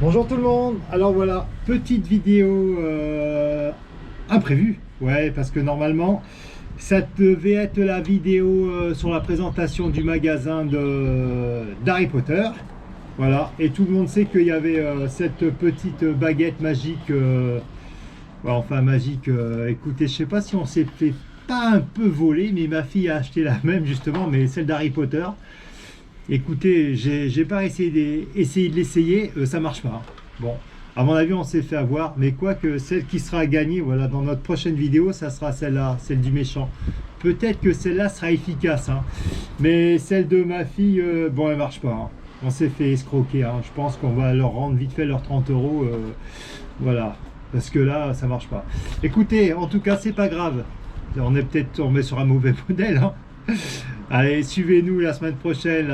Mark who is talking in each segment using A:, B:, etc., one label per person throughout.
A: Bonjour tout le monde. Alors voilà, petite vidéo imprévue. Ouais, parce que normalement, ça devait être la vidéo sur la présentation du magasin d'Harry Potter. Voilà, et tout le monde sait qu'il y avait cette petite baguette magique. Ouais, enfin magique, écoutez, je sais pas si on s'est fait pas un peu voler, mais ma fille a acheté la même justement, mais celle d'Harry Potter. Écoutez, j'ai pas essayé de l'essayer, ça marche pas. Bon, à mon avis, on s'est fait avoir, mais quoique celle qui sera gagnée, voilà, dans notre prochaine vidéo, ça sera celle-là, celle du méchant. Peut-être que celle-là sera efficace, hein, mais celle de ma fille, bon, elle marche pas, hein. On s'est fait escroquer, hein. Je pense qu'on va leur rendre vite fait leurs 30 euros, voilà, parce que là, ça marche pas. Écoutez, en tout cas, c'est pas grave. On est peut-être tombé sur un mauvais modèle, hein. Allez, suivez-nous la semaine prochaine.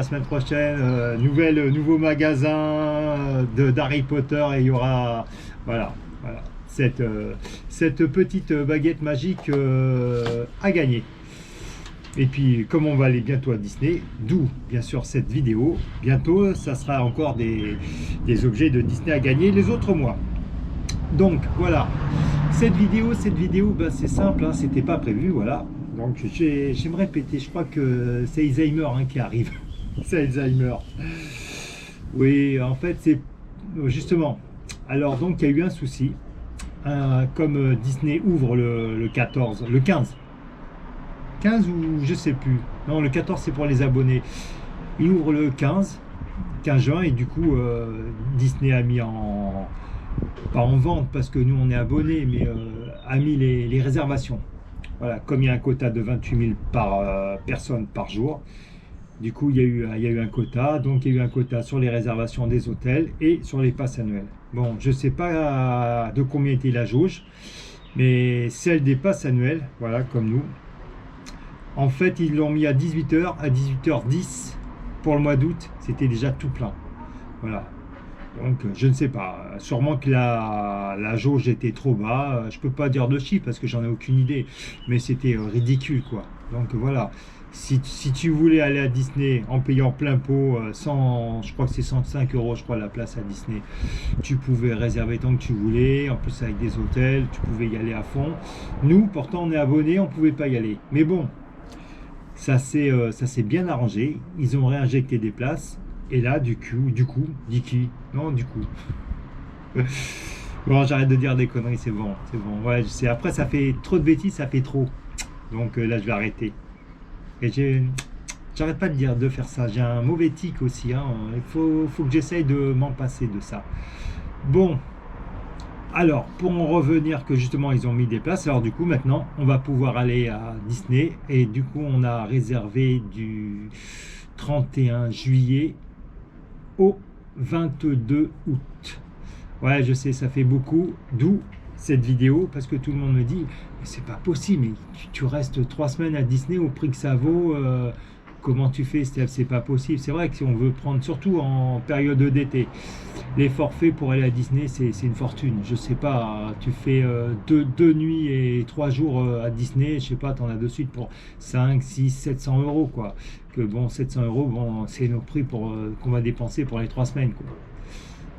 A: Nouveau magasin d'Harry Potter et il y aura, voilà, cette petite baguette magique à gagner. Et puis, comme on va aller bientôt à Disney, d'où bien sûr cette vidéo, bientôt, ça sera encore des objets de Disney à gagner les autres mois. Donc voilà, cette vidéo, ben, c'est simple, hein, c'était pas prévu, voilà. Donc je me répéter, je crois que c'est Alzheimer hein, qui arrive. C'est Alzheimer. Oui, en fait, c'est justement. Alors donc il y a eu un souci. Comme Disney ouvre le 14, le 15. 15 ou je sais plus. Non, le 14 c'est pour les abonnés. Il ouvre le 15 juin et du coup Disney a mis pas en vente parce que nous on est abonnés, mais a mis les réservations. Voilà, comme il y a un quota de 28 000 personne par jour, du coup il y a eu un quota, donc il y a eu un quota sur les réservations des hôtels et sur les passes annuelles. Bon, je ne sais pas de combien était la jauge, mais celle des passes annuelles, voilà, comme nous, en fait ils l'ont mis à 18h, à 18h10 pour le mois d'août, c'était déjà tout plein. Voilà. Donc je ne sais pas, sûrement que la jauge était trop bas, je peux pas dire de chiffre parce que j'en ai aucune idée, mais c'était ridicule quoi. Donc voilà, si tu voulais aller à Disney en payant plein pot, je crois que c'est 105 euros je crois la place à Disney, tu pouvais réserver tant que tu voulais, en plus avec des hôtels, tu pouvais y aller à fond. Nous pourtant on est abonnés, on pouvait pas y aller. Mais bon, ça s'est bien arrangé, ils ont réinjecté des places. Et là, du coup, dit qui? Non, du coup. Bon, j'arrête de dire des conneries, c'est bon, c'est bon. Ouais, je sais. Après, ça fait trop de bêtises, ça fait trop. Donc là, je vais arrêter. Et j'arrête pas de faire ça. J'ai un mauvais tic aussi, hein. Il faut que j'essaye de m'en passer de ça. Bon, alors, pour en revenir que justement, ils ont mis des places. Alors du coup, maintenant, on va pouvoir aller à Disney. Et du coup, on a réservé du 31 juillet au 22 août. Ouais, je sais, ça fait beaucoup, d'où cette vidéo, parce que tout le monde me dit, mais c'est pas possible, mais tu restes 3 semaines à Disney au prix que ça vaut, comment tu fais, Steph? C'est pas possible. C'est vrai que si on veut prendre, surtout en période d'été, les forfaits pour aller à Disney, c'est une fortune. Je sais pas, tu fais 2 nuits et 3 jours à Disney, je sais pas, t'en as de suite pour 5, 6, 700 euros, quoi. Que bon, 700 euros, bon, c'est nos prix qu'on va dépenser pour les 3 semaines, quoi.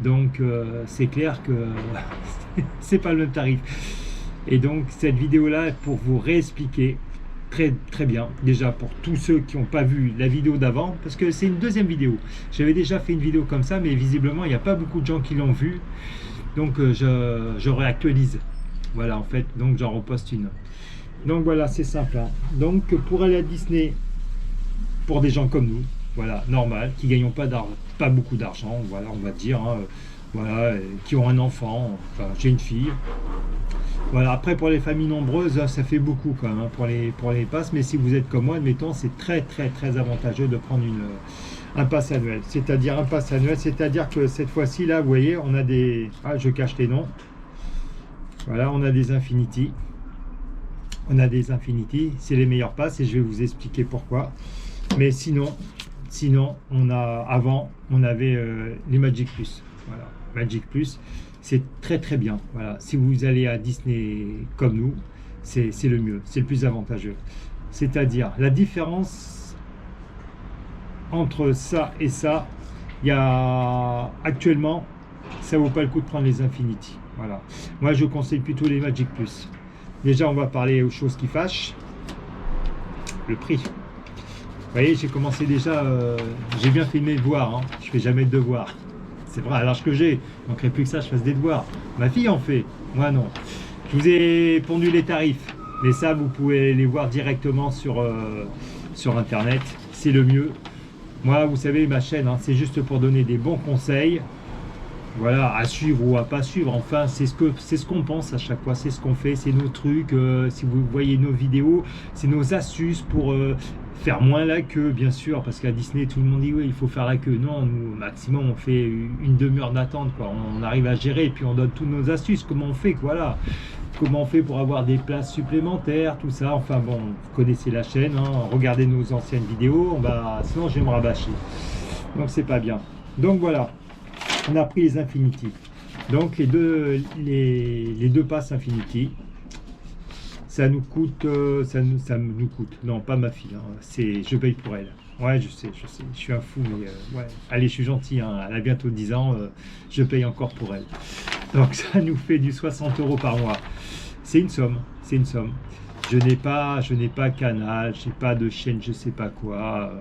A: Donc, c'est clair que c'est pas le même tarif. Et donc, cette vidéo-là est pour vous réexpliquer très, très bien, déjà pour tous ceux qui n'ont pas vu la vidéo d'avant, parce que c'est une deuxième vidéo. J'avais déjà fait une vidéo comme ça, mais visiblement, il n'y a pas beaucoup de gens qui l'ont vue. Donc, je réactualise. Voilà, en fait, donc j'en reposte une. Donc, voilà, c'est simple, hein. Donc, pour aller à Disney, pour des gens comme nous, voilà, normal, qui gagnent pas beaucoup d'argent, voilà, on va dire, hein, voilà, qui ont un enfant, enfin, j'ai une fille. Voilà, après pour les familles nombreuses, ça fait beaucoup quand même, hein, pour les passes, mais si vous êtes comme moi, admettons, c'est très très très avantageux de prendre un pass annuel. C'est-à-dire un pass annuel, c'est-à-dire que cette fois-ci, là, vous voyez, on a des... Ah, je cache les noms. Voilà, on a des Infinity. On a des Infinity, c'est les meilleurs passes et je vais vous expliquer pourquoi. Mais sinon, avant, on avait les Magic Plus. Voilà, Magic Plus, c'est très très bien. Voilà, si vous allez à Disney comme nous, c'est le mieux, c'est le plus avantageux. C'est-à-dire, la différence entre ça et ça, il y a actuellement ça vaut pas le coup de prendre les Infinity. Voilà. Moi, je conseille plutôt les Magic Plus. Déjà, on va parler aux choses qui fâchent. Le prix. Vous voyez, j'ai commencé déjà, j'ai bien fait mes devoirs, hein. Je fais jamais de devoirs. C'est vrai, à l'âge que j'ai, il ne manquerait plus que ça, je fasse des devoirs. Ma fille en fait, moi non. Je vous ai pondu les tarifs, mais ça, vous pouvez les voir directement sur Internet, c'est le mieux. Moi, vous savez, ma chaîne, hein, c'est juste pour donner des bons conseils. Voilà, à suivre ou à pas suivre, enfin, c'est ce qu'on pense à chaque fois, c'est ce qu'on fait, c'est nos trucs, si vous voyez nos vidéos, c'est nos astuces pour faire moins la queue, bien sûr, parce qu'à Disney, tout le monde dit, oui, il faut faire la queue. Non, nous, au maximum, on fait une demi-heure d'attente, quoi. On arrive à gérer, et puis on donne toutes nos astuces, comment on fait, voilà. Comment on fait pour avoir des places supplémentaires, tout ça, enfin bon, vous connaissez la chaîne, hein, regardez nos anciennes vidéos, sinon je vais me rabâcher. Donc c'est pas bien. Donc voilà. On a pris les Infinity. Donc les deux passes Infinity, ça nous coûte, nous coûte. Non, pas ma fille. Hein, je paye pour elle. Ouais, je sais. Je suis un fou, mais ouais. Allez, je suis gentil. Hein, elle a bientôt 10 ans. Je paye encore pour elle. Donc ça nous fait du 60 € par mois. C'est une somme. C'est une somme. Je n'ai pas Canal, j'ai pas de chaîne, je sais pas quoi,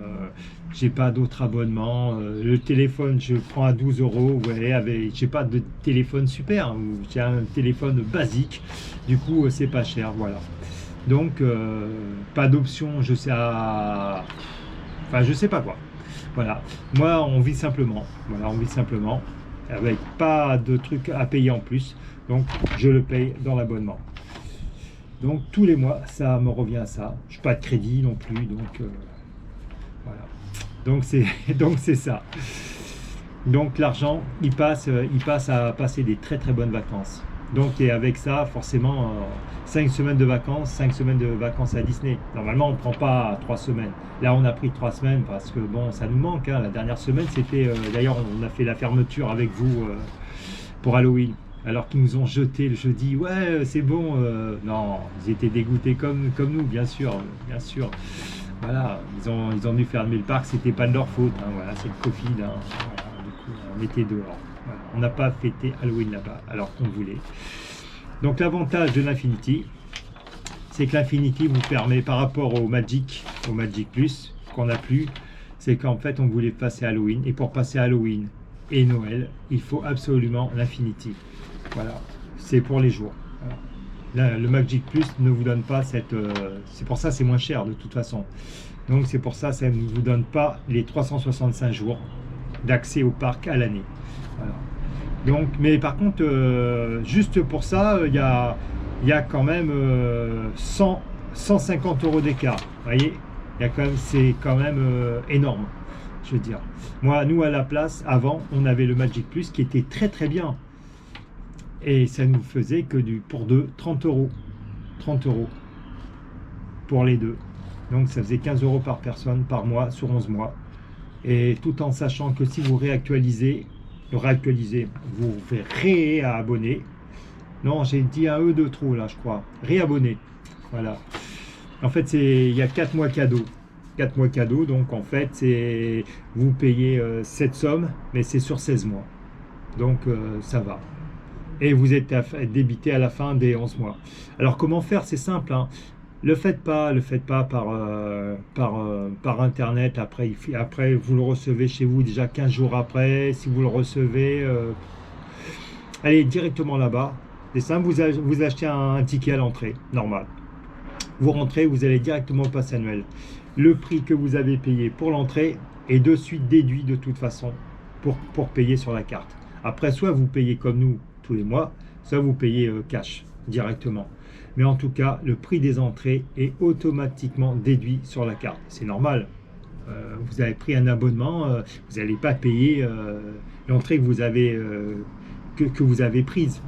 A: j'ai pas d'autres abonnements. Le téléphone, je prends à 12 €. Ouais, j'ai pas de téléphone super, hein, j'ai un téléphone basique. Du coup, c'est pas cher, voilà. Donc, pas d'option, je sais enfin, je sais pas quoi. Voilà. Moi, on vit simplement. Voilà, on vit simplement, avec pas de trucs à payer en plus. Donc, je le paye dans l'abonnement. Donc tous les mois, ça me revient à ça. Je n'ai pas de crédit non plus, donc voilà. Donc c'est ça. Donc l'argent, il passe à passer des très très bonnes vacances. Donc et avec ça, forcément, 5 semaines de vacances, 5 semaines de vacances à Disney. Normalement, on ne prend pas 3 semaines. Là, on a pris 3 semaines parce que bon, ça nous manque. Hein. La dernière semaine, c'était d'ailleurs, on a fait la fermeture avec vous pour Halloween. Alors qu'ils nous ont jeté le jeudi, ouais, c'est bon. Non, ils étaient dégoûtés comme nous, bien sûr, bien sûr. Voilà, ils ont dû fermer le parc, c'était pas de leur faute. Hein, voilà, c'est le Covid. Hein, voilà, du coup, on était dehors. Voilà, on n'a pas fêté Halloween là-bas, alors qu'on voulait. Donc l'avantage de l'Infinity, c'est que l'Infinity vous permet, par rapport au Magic Plus qu'on n'a plus, c'est qu'en fait, on voulait passer Halloween, et pour passer Halloween et Noël, il faut absolument l'Infinity. Voilà, c'est pour les jours. Voilà. Là, le Magic Plus ne vous donne pas cette... c'est pour ça c'est moins cher de toute façon. Donc c'est pour ça ça ne vous donne pas les 365 jours d'accès au parc à l'année. Voilà. Donc, mais par contre, juste pour ça, il y a quand même 150 € d'écart. Vous voyez, c'est quand même énorme. Je veux dire. Moi, nous à la place, avant, on avait le Magic Plus qui était très très bien. Et ça nous faisait que pour 30 €. 30 € pour les deux. Donc ça faisait 15 € par personne par mois sur 11 mois. Et tout en sachant que si vous réactualisez, vous faites réabonner. Non, j'ai dit un E de trop là, je crois. Réabonner. Voilà. En fait, il y a 4 mois cadeaux. 4 mois cadeaux, donc en fait, vous payez cette somme, mais c'est sur 16 mois. Donc ça va. Et vous êtes débité à la fin des 11 mois. Alors comment faire? C'est simple. Hein. Le faites pas par internet. Après, vous le recevez chez vous déjà 15 jours après. Si vous le recevez, allez directement là-bas. C'est simple, vous achetez un ticket à l'entrée, normal. Vous rentrez, vous allez directement au pass annuel. Le prix que vous avez payé pour l'entrée est de suite déduit de toute façon pour payer sur la carte. Après, soit vous payez comme nous tous les mois, soit vous payez cash directement. Mais en tout cas, le prix des entrées est automatiquement déduit sur la carte. C'est normal. Vous avez pris un abonnement, vous n'allez pas payer l'entrée que vous avez prise.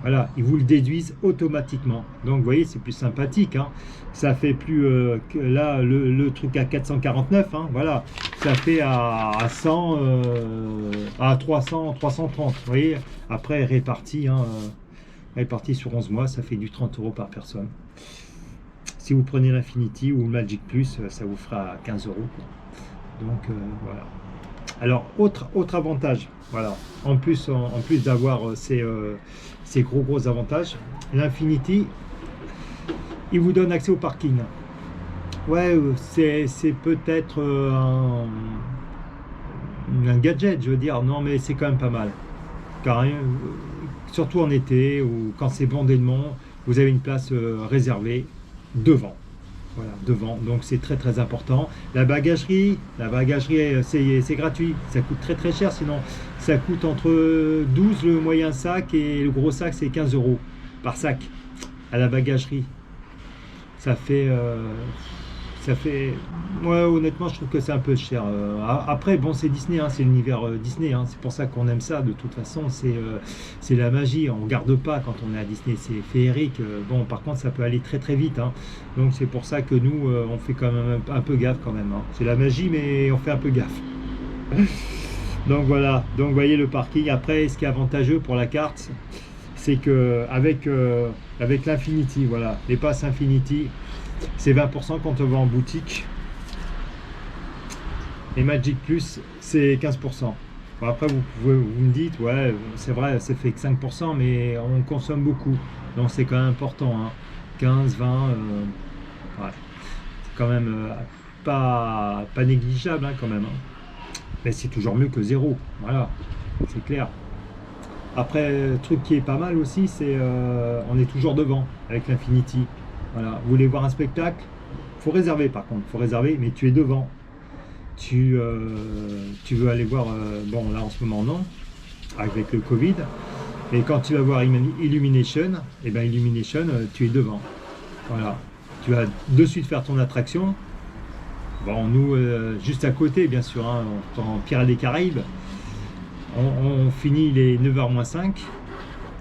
A: Voilà, ils vous le déduisent automatiquement. Donc, vous voyez, c'est plus sympathique. Hein. Ça fait plus que là, le truc à 449. Hein, voilà, ça fait à 100, à 300, 330. Vous voyez, après, réparti sur 11 mois, ça fait du 30 € par personne. Si vous prenez l'Infinity ou le Magic Plus, ça vous fera 15 €. Donc, voilà. autre avantage, voilà. En plus d'avoir ces gros avantages, l'Infinity, il vous donne accès au parking. Ouais, c'est peut-être un gadget, je veux dire, non, mais c'est quand même pas mal. Car, surtout en été ou quand c'est bondé de monde, vous avez une place réservée devant. Voilà, devant. Donc c'est très important. La bagagerie, c'est gratuit. Ça coûte très cher, sinon ça coûte entre 12 le moyen sac et le gros sac c'est 15 € par sac à la bagagerie. Ça fait, ouais, honnêtement, je trouve que c'est un peu cher. Après, bon, c'est Disney, hein, c'est l'univers Disney, hein, c'est pour ça qu'on aime ça. De toute façon, c'est la magie. On garde pas quand on est à Disney, c'est féerique. Bon, par contre, ça peut aller très vite, hein. Donc c'est pour ça que nous, on fait quand même un peu gaffe quand même, hein. C'est la magie, mais on fait un peu gaffe. Donc voilà. Donc vous voyez le parking. Après, ce qui est avantageux pour la carte, c'est que avec l'Infinity, voilà, les passes Infinity, c'est 20% quand on va en boutique. Et Magic Plus, c'est 15%. Bon, après, vous me dites, ouais, c'est vrai, ça fait que 5%, mais on consomme beaucoup. Donc c'est quand même important, hein. 15, 20, ouais. C'est quand même pas négligeable, hein, quand même, hein. Mais c'est toujours mieux que zéro. Voilà, c'est clair. Après, le truc qui est pas mal aussi, c'est on est toujours devant avec l'Infinity. Voilà. Vous voulez voir un spectacle? Faut réserver par contre, faut réserver, mais tu es devant. Tu veux aller voir, bon là en ce moment non, avec le Covid, mais quand tu vas voir Illumination, et ben Illumination, tu es devant. Voilà. Tu vas de suite faire ton attraction. Bon, nous, juste à côté, bien sûr, hein, en Pirates des Caraïbes, on finit les 9h-5.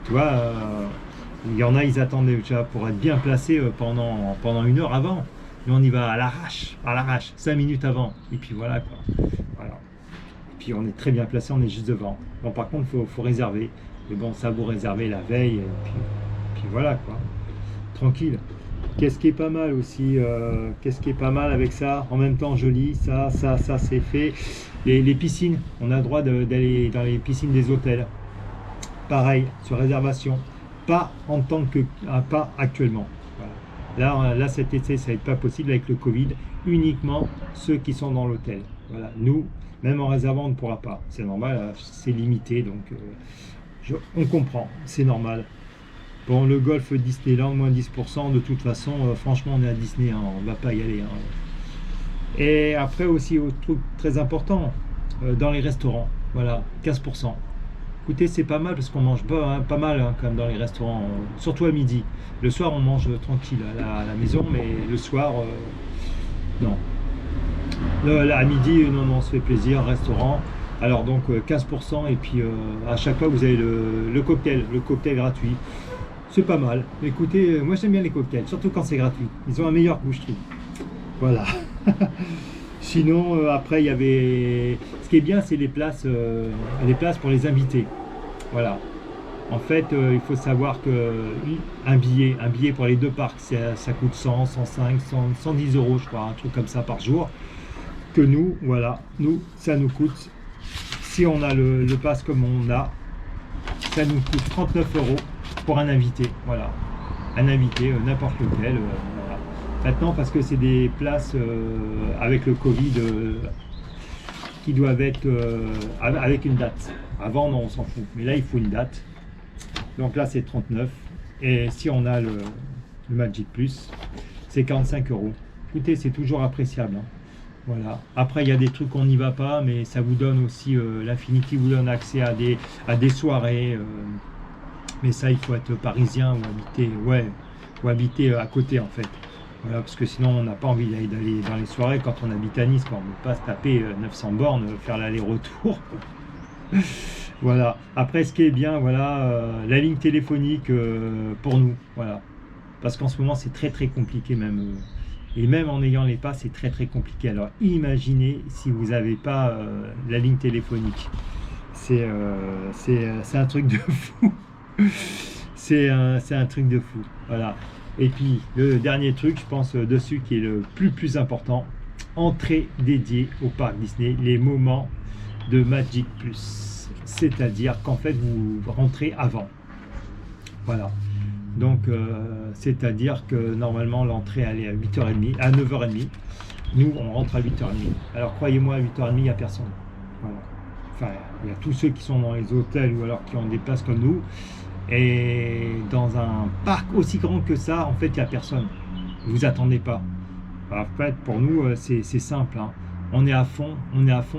A: Tu vois, il y en a, ils attendent déjà pour être bien placés pendant 1 heure avant. Nous, on y va à l'arrache, 5 minutes avant. Et puis voilà, quoi. Voilà. Et puis on est très bien placé, on est juste devant. Bon, par contre, faut réserver. Mais bon, ça vous réserver la veille. Et puis voilà, quoi. Tranquille. Qu'est-ce qui est pas mal aussi, qu'est-ce qui est pas mal avec ça, en même temps joli, ça c'est fait. Les piscines, on a le droit d'aller dans les piscines des hôtels. Pareil, sur réservation. Pas en tant que, pas actuellement. Voilà. Là, cet été, ça va être pas possible avec le Covid. Uniquement ceux qui sont dans l'hôtel. Voilà. Nous, même en réservant, on ne pourra pas. C'est normal, c'est limité, donc on comprend, c'est normal. Bon, le golf Disneyland, moins 10%, de toute façon, franchement, on est à Disney, hein, on ne va pas y aller, hein. Et après aussi, autre truc très important, dans les restaurants, voilà, 15%. Écoutez, c'est pas mal parce qu'on mange pas mal, hein, quand même dans les restaurants, surtout à midi. Le soir, on mange tranquille à la maison, mais le soir, non. À midi, non, on se fait plaisir, restaurant. Alors donc 15%, et puis à chaque fois, vous avez le cocktail gratuit. C'est pas mal. Écoutez, moi j'aime bien les cocktails, surtout quand c'est gratuit. Ils ont un meilleur goût, je trouve. Voilà. Sinon, après, il y avait... Ce qui est bien, c'est les places pour les invités. Voilà. En fait, il faut savoir que un billet pour les deux parcs, ça coûte 100, 105, 110 €, je crois, un truc comme ça par jour. Que nous, voilà, ça nous coûte, si on a le pass comme on a, ça nous coûte 39 € pour un invité, voilà, un invité, n'importe lequel, voilà. Maintenant, parce que c'est des places avec le Covid qui doivent être avec une date. Avant, non, on s'en fout, mais là, il faut une date. Donc là, c'est 39, et si on a le Magic Plus, c'est 45 €. Écoutez, c'est toujours appréciable, hein. Voilà. Après, il y a des trucs qu'on n'y va pas, mais ça vous donne aussi, l'Infinity vous donne accès à des soirées. Mais ça, il faut être parisien ou habiter à côté, en fait. Voilà, parce que sinon, on n'a pas envie d'aller dans les soirées quand on habite à Nice, quand on ne veut pas se taper 900 bornes, faire l'aller-retour. Voilà. Après, ce qui est bien, voilà, la ligne téléphonique pour nous. Voilà. Parce qu'en ce moment, c'est très compliqué même. Et même en ayant les pas, c'est très compliqué. Alors imaginez si vous n'avez pas la ligne téléphonique. C'est un truc de fou. C'est un truc de fou. Voilà. Et puis le dernier truc, je pense dessus, qui est le plus important, entrée dédiée au parc Disney, les moments de Magic Plus. C'est-à-dire qu'en fait, vous rentrez avant. Voilà. Donc, c'est-à-dire que normalement, l'entrée elle est à 8h30, à 9h30. Nous, on rentre à 8h30. Alors, croyez-moi, à 8h30, il n'y a personne. Voilà. Enfin, il y a tous ceux qui sont dans les hôtels ou alors qui ont des places comme nous. Et dans un parc aussi grand que ça, en fait, il n'y a personne. Vous attendez pas. En fait, pour nous, c'est simple, hein. On est à fond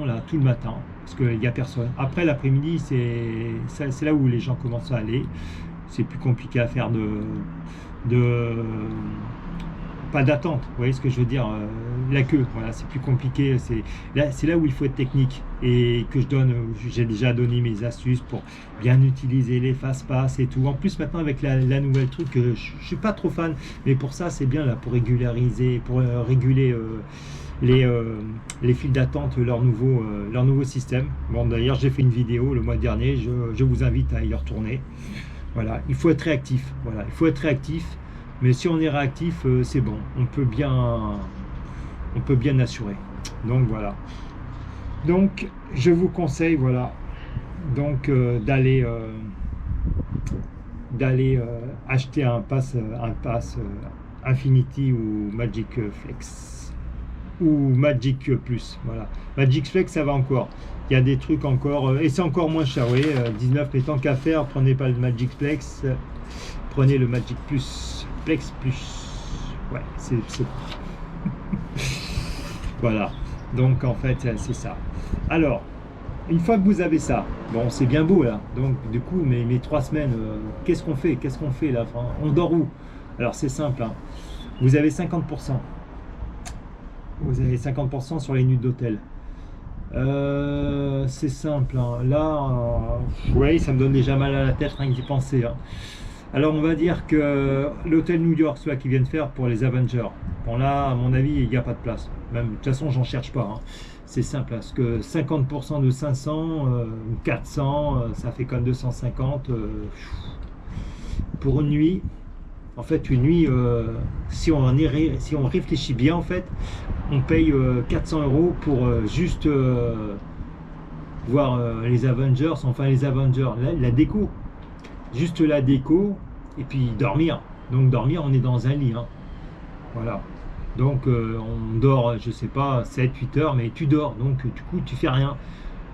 A: là tout le matin parce qu'il n'y a personne. Après l'après-midi, c'est là où les gens commencent à aller. C'est plus compliqué à faire de pas d'attente. Vous voyez ce que je veux dire? La queue, voilà, c'est plus compliqué. C'est là où il faut être technique et que j'ai déjà donné mes astuces pour bien utiliser les fast-pass et tout. En plus maintenant avec la nouvelle truc, je suis pas trop fan, mais pour ça c'est bien là pour régulariser, pour réguler les files d'attente, leur nouveau système. Bon d'ailleurs j'ai fait une vidéo le mois dernier, je vous invite à y retourner. Voilà, il faut être réactif. Voilà, il faut être réactif. Mais si on est réactif, c'est bon. On peut bien assurer. Donc voilà. Donc je vous conseille, voilà, donc d'aller acheter un pass Infinity ou Magic Flex ou Magic Plus. Voilà. Magic Flex, ça va encore. Il y a des trucs encore, et c'est encore moins cher, oui, 19, mais tant qu'à faire, prenez pas le Magic Flex, prenez le Magic Plus, Flex Plus, ouais, c'est voilà, donc en fait, c'est ça. Alors, une fois que vous avez ça, bon, c'est bien beau là, donc du coup, mes 3 semaines, qu'est-ce qu'on fait là, enfin, on dort où? Alors, c'est simple, hein. Vous avez 50%, sur les nuits d'hôtel. C'est simple, hein. Là, oui, ça me donne déjà mal à la tête rien que d'y penser, hein. Alors on va dire que l'hôtel New York, ceux qui viennent faire pour les Avengers, bon là à mon avis il n'y a pas de place, même de toute façon j'en cherche pas, hein. C'est simple, parce que 50% de 500 ou 400, ça fait comme 250 pour une nuit. En fait, une nuit, si on réfléchit bien, en fait, on paye 400 € pour juste voir les Avengers, enfin les Avengers, la déco, juste la déco, et puis dormir. Donc dormir, on est dans un lit, hein. Voilà. Donc on dort, je sais pas, 7-8 heures, mais tu dors, donc du coup tu fais rien.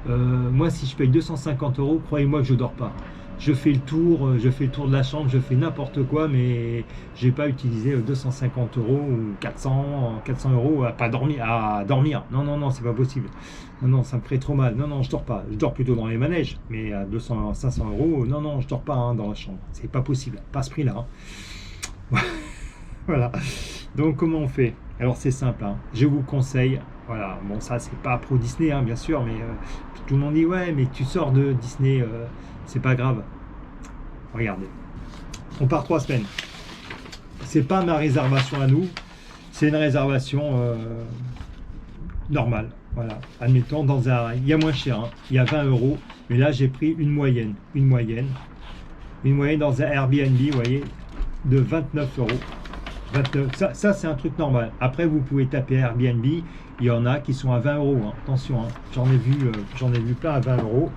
A: Moi, si je paye 250 €, croyez-moi que je dors pas. Je fais le tour de la chambre, je fais n'importe quoi, mais j'ai pas utilisé 250 € ou 400 € à dormir. Non, non, non, c'est pas possible. Non, non, ça me ferait trop mal. Non, non, je dors pas. Je dors plutôt dans les manèges, mais à 500 €, non, non, je dors pas, hein, dans la chambre. C'est pas possible, pas à ce prix-là, hein. Voilà. Donc comment on fait? Alors c'est simple, hein. Je vous conseille, voilà, bon ça c'est pas pro Disney, hein, bien sûr, mais tout le monde dit ouais, mais tu sors de Disney, c'est pas grave. Regardez, on part 3 semaines. C'est pas ma réservation à nous, c'est une réservation normale. Voilà, admettons il y a moins cher, hein, il y a 20 €, mais là j'ai pris une moyenne dans un Airbnb, vous voyez, de 29 €. 29, ça c'est un truc normal. Après vous pouvez taper Airbnb, il y en a qui sont à 20 €, hein. Attention, hein. J'en ai vu plein à 20 €.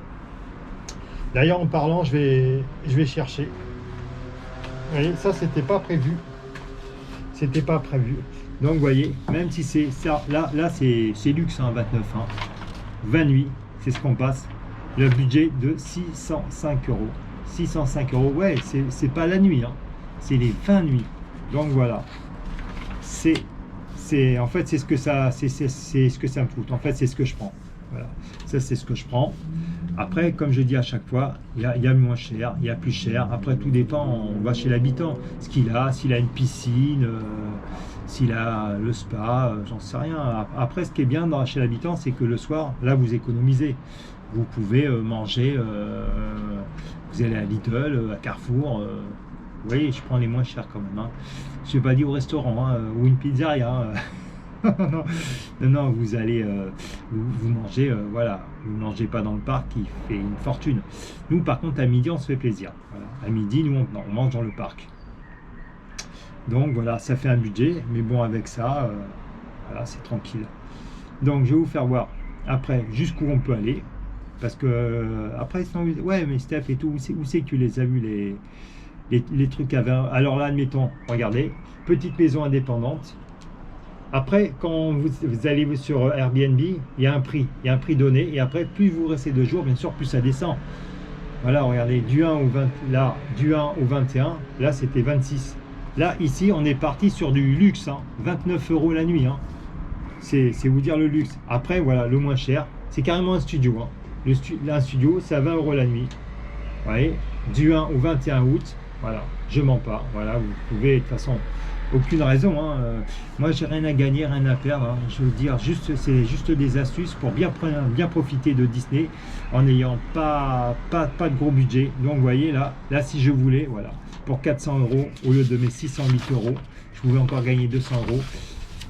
A: D'ailleurs en parlant, je vais chercher. Vous voyez, ça c'était pas prévu. Donc vous voyez, même si c'est ça, là c'est luxe, hein, 29, hein. 20 nuits, c'est ce qu'on passe. Le budget de 605 €. 605 €, ouais, c'est pas la nuit, hein. C'est les 20 nuits. Donc voilà, en fait c'est ce que ça me coûte. En fait c'est ce que je prends. Voilà, ça c'est ce que je prends. Après, comme je dis à chaque fois, il y a moins cher, il y a plus cher. Après tout dépend, on va chez l'habitant, s'il a une piscine, s'il a le spa, j'en sais rien. Après, ce qui est bien chez l'habitant, c'est que le soir, là vous économisez. Vous pouvez manger, vous allez à Lidl, à Carrefour. Vous voyez, je prends les moins chers quand même, hein. Je ne vais pas dire au restaurant, hein, ou une pizzeria, hein. Non, non, vous allez, vous mangez, voilà, vous ne mangez pas dans le parc qui fait une fortune. Nous, par contre, à midi, on se fait plaisir. Voilà. À midi, nous, on mange dans le parc. Donc voilà, ça fait un budget, mais bon, avec ça, voilà, c'est tranquille. Donc, je vais vous faire voir après jusqu'où on peut aller. Parce que après, sinon, ouais, mais Steph et tout, où c'est que tu les as vus les trucs à 20. Alors là, admettons, regardez, petite maison indépendante. Après, quand vous allez sur Airbnb, il y a un prix donné, et après, plus vous restez 2 jours, bien sûr, plus ça descend. Voilà, regardez, du 1 au 20, là, du 1 au 21, là, c'était 26. Là, ici, on est parti sur du luxe, hein, 29 € la nuit, hein. C'est vous dire le luxe. Après, voilà, le moins cher, c'est carrément un studio, hein. Un studio, c'est à 20 € la nuit. Vous voyez, du 1 au 21 août, voilà, je mens pas. Voilà, vous pouvez, de toute façon, aucune raison, hein. Moi, j'ai rien à gagner, rien à perdre, hein. Je veux dire, c'est juste des astuces pour bien profiter de Disney en n'ayant pas de gros budget. Donc, vous voyez, là, si je voulais, voilà, pour 400 € au lieu de mes 608 €, je pouvais encore gagner 200 €.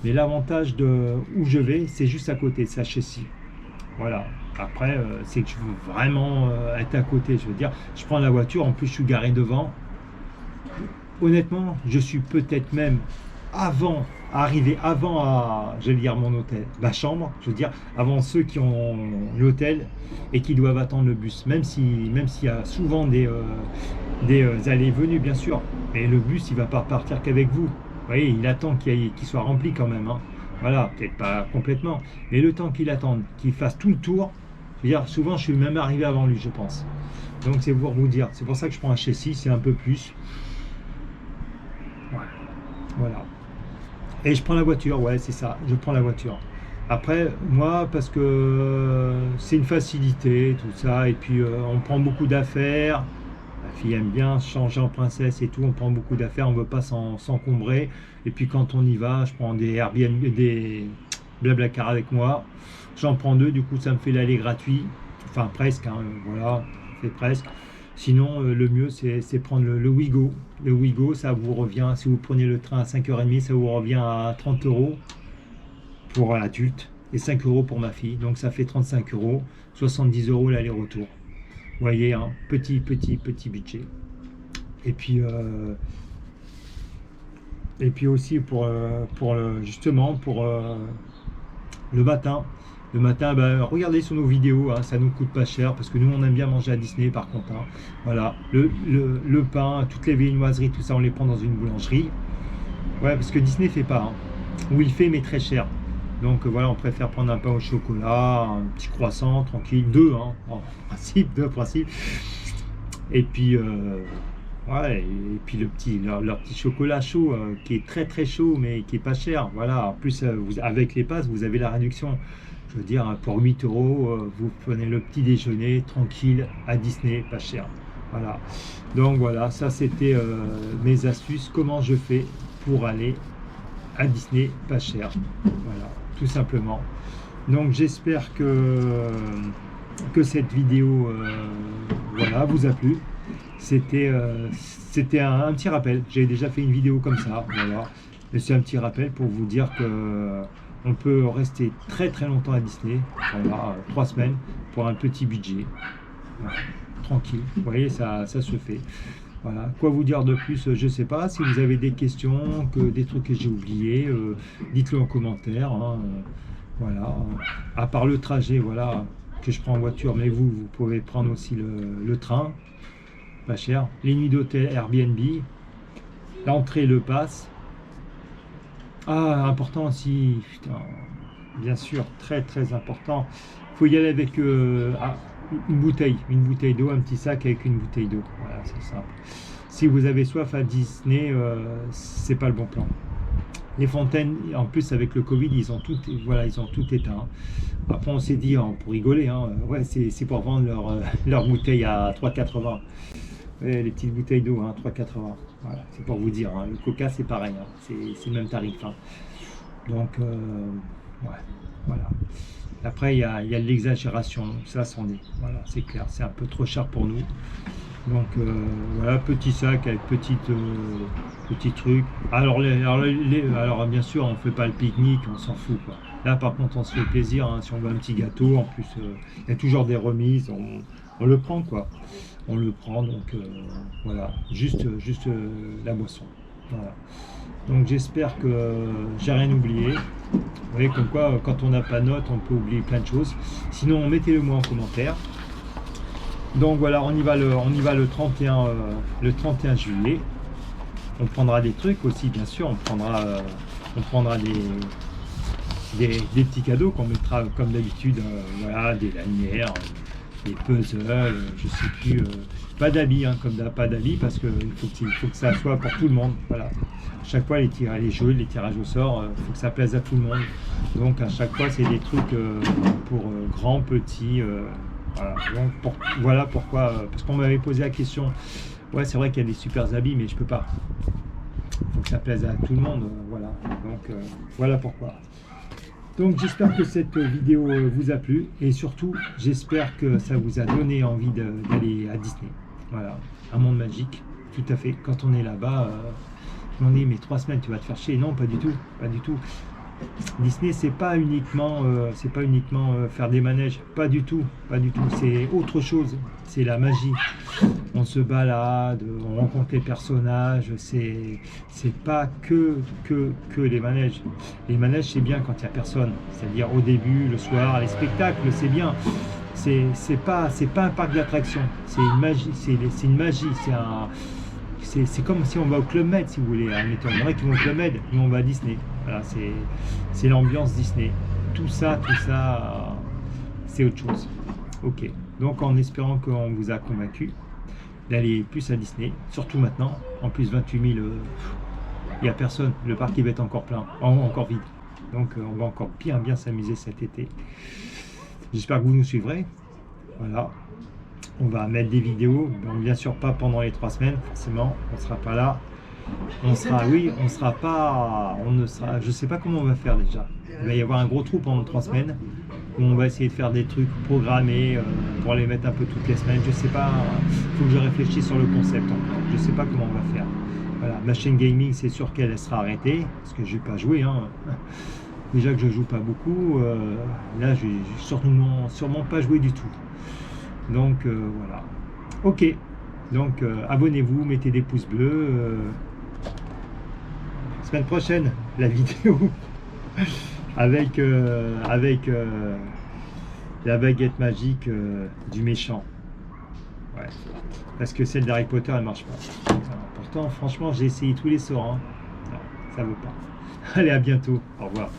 A: Mais l'avantage de où je vais, c'est juste à côté, c'est à Chessy. Voilà. Après, c'est que je veux vraiment être à côté. Je veux dire, je prends la voiture, en plus je suis garé devant. Honnêtement, je suis peut-être même arrivé avant à, je vais dire mon hôtel, ma chambre, je veux dire, avant ceux qui ont l'hôtel et qui doivent attendre le bus. Même s'il y a souvent des allées et venues, bien sûr. Mais le bus, il ne va pas partir qu'avec vous. Vous voyez, il attend qu'il soit rempli quand même, hein. Voilà, peut-être pas complètement, mais le temps qu'il attende, qu'il fasse tout le tour, je veux dire, souvent je suis même arrivé avant lui, je pense. Donc c'est pour vous dire, c'est pour ça que je prends un châssis, c'est un peu plus. Ouais. Voilà. Et je prends la voiture, ouais, c'est ça, je prends la voiture. Après, moi, parce que c'est une facilité, tout ça, et puis on prend beaucoup d'affaires. La fille aime bien changer en princesse et tout, on prend beaucoup d'affaires, on ne veut pas s'encombrer. Et puis quand on y va, je prends des Airbnb, des Blablacar avec moi. J'en prends 2, du coup ça me fait l'aller gratuit. Enfin presque, hein, voilà, c'est presque. Sinon, le mieux c'est prendre le Ouigo. Le Ouigo, ça vous revient, si vous prenez le train à 5h30, ça vous revient à 30 € pour l'adulte et 5 € pour ma fille. Donc ça fait 35 €, 70 € l'aller-retour. Vous voyez, hein, petit budget. Et puis aussi justement pour le matin. Le matin, ben, regardez sur nos vidéos, hein, ça nous coûte pas cher parce que nous on aime bien manger à Disney par contre, hein. Voilà, le pain, toutes les viennoiseries, tout ça on les prend dans une boulangerie. Ouais, parce que Disney fait pas, hein. Ou il fait mais très cher. Donc voilà, on préfère prendre un pain au chocolat, un petit croissant, tranquille, 2, hein, en principe, 2 principes. Et puis, ouais, et puis leur petit chocolat chaud, qui est très très chaud, mais qui est pas cher. Voilà, en plus, avec les passes, vous avez la réduction. Je veux dire, pour 8 €, vous prenez le petit déjeuner, tranquille, à Disney, pas cher. Voilà. Donc voilà, ça c'était mes astuces, comment je fais pour aller à Disney, pas cher. Voilà, tout simplement. Donc j'espère que cette vidéo voilà, vous a plu. C'était un petit rappel. J'avais déjà fait une vidéo comme ça, voilà. Mais c'est un petit rappel pour vous dire que on peut rester très très longtemps à Disney, voilà, 3 semaines pour un petit budget. Voilà, tranquille. Vous voyez, ça se fait. Voilà. Quoi vous dire de plus, je ne sais pas. Si vous avez des questions, des trucs que j'ai oubliés, dites-le en commentaire, hein. Voilà. À part le trajet, voilà, que je prends en voiture, mais vous pouvez prendre aussi le train, pas cher. Les nuits d'hôtel Airbnb, l'entrée, le pass. Ah, important aussi, putain, bien sûr, très très important. Il faut y aller avec une bouteille d'eau, un petit sac avec une bouteille d'eau. Voilà, c'est simple. Si vous avez soif à Disney, c'est pas le bon plan. Les fontaines, en plus avec le Covid, ils ont tout éteint. Après, on s'est dit, hein, pour rigoler, hein, ouais, c'est pour vendre leur bouteille à 3,80. Ouais, les petites bouteilles d'eau, hein, 3,80. Voilà, c'est pour vous dire, hein. Le coca, c'est pareil, hein, c'est le même tarif, hein. Donc, ouais, voilà. Après, il y a de l'exagération, ça c'en est. Voilà, c'est clair, c'est un peu trop cher pour nous. Donc, voilà, petit sac avec petit truc. Alors, bien sûr, on ne fait pas le pique-nique, on s'en fout, quoi. Là, par contre, on se fait plaisir, hein, si on veut un petit gâteau. En plus, il y a toujours des remises, on le prend, quoi. On le prend, donc voilà, juste la boisson. Voilà. Donc j'espère que j'ai rien oublié. Vous voyez, comme quoi, quand on n'a pas de notes, on peut oublier plein de choses. Sinon, mettez-le moi en commentaire. Donc voilà, on y va le 31 juillet. On prendra des trucs aussi, bien sûr. On prendra des petits cadeaux qu'on mettra comme d'habitude. Voilà, des lanières, des puzzles, je sais plus. Pas d'habits, hein, pas d'habits parce qu'il faut que ça soit pour tout le monde. Voilà. À chaque fois, les jeux, les tirages au sort, il faut que ça plaise à tout le monde. Donc à chaque fois, c'est des trucs pour grands, petits. Voilà. Donc, voilà pourquoi. Parce qu'on m'avait posé la question. Ouais, c'est vrai qu'il y a des super habits, mais je peux pas. Il faut que ça plaise à tout le monde. Voilà. Donc voilà pourquoi. Donc j'espère que cette vidéo vous a plu et surtout j'espère que ça vous a donné envie d'aller à Disney. Voilà, un monde magique, tout à fait. Quand on est là-bas, on dit mais 3 semaines tu vas te faire chier. Non, pas du tout, pas du tout. Disney c'est pas uniquement faire des manèges, pas du tout, pas du tout. C'est autre chose, c'est la magie. On se balade, on rencontre les personnages, c'est pas que les manèges. Les manèges c'est bien quand il n'y a personne, c'est-à-dire au début, le soir, les spectacles c'est bien. C'est pas un parc d'attractions, c'est une magie, c'est une magie, c'est comme si on va au Club Med si vous voulez. Admettons, il y en a qui vont au Club Med, nous on va à Disney. Voilà, c'est l'ambiance Disney. Tout ça, c'est autre chose. Ok, donc en espérant qu'on vous a convaincu d'aller plus à Disney, surtout maintenant. En plus 28 000, il n'y a personne. Le parc il va être encore plein, encore vide. Donc on va encore bien s'amuser cet été. J'espère que vous nous suivrez. Voilà. On va mettre des vidéos, donc bien sûr pas pendant les 3 semaines, forcément, on ne sera pas là. On sera pas, je sais pas comment on va faire déjà. Il va y avoir un gros trou pendant 3 semaines, où on va essayer de faire des trucs programmés pour les mettre un peu toutes les semaines. Je sais pas, il faut que je réfléchisse sur le concept encore. Je sais pas comment on va faire. Voilà, ma chaîne gaming, c'est sûr qu'elle sera arrêtée, parce que je vais pas jouer. Hein. Déjà que je joue pas beaucoup, là je vais sûrement pas jouer du tout. Donc voilà. Ok. Donc abonnez-vous, mettez des pouces bleus. Semaine prochaine, la vidéo avec la baguette magique du méchant. Ouais. Parce que celle d'Harry Potter, elle marche pas. Pourtant, franchement, j'ai essayé tous les sorts. Hein. Non, ça veut pas. Allez, à bientôt. Au revoir.